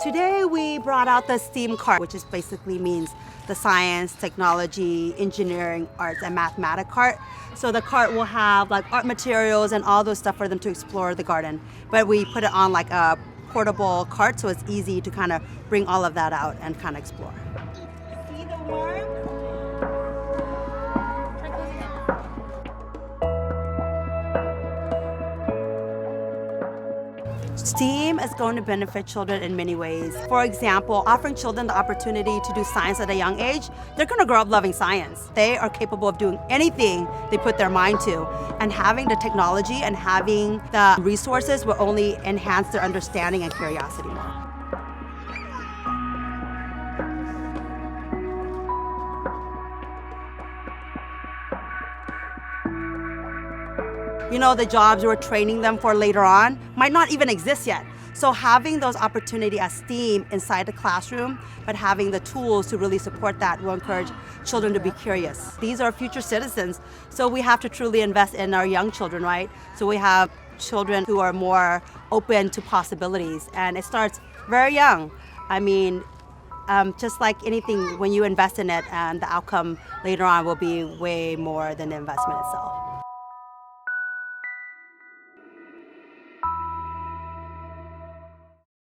Today we brought out the STEAM cart, which is basically means the science, technology, engineering, arts, and mathematics cart. So the cart will have like art materials and all those stuff for them to explore the garden. But we put it on like a portable cart so it's easy to kind of bring all of that out and kind of explore. See the worm? STEAM is going to benefit children in many ways. For example, offering children the opportunity to do science at a young age, they're going to grow up loving science. They are capable of doing anything they put their mind to. And having the technology and having the resources will only enhance their understanding and curiosity more. You know, the jobs we're training them for later on might not even exist yet. So having those opportunities as STEAM inside the classroom, but having the tools to really support that will encourage children to be curious. These are future citizens, so we have to truly invest in our young children, right? So we have children who are more open to possibilities, and it starts very young. I mean, just like anything, when you invest in it, and the outcome later on will be way more than the investment itself.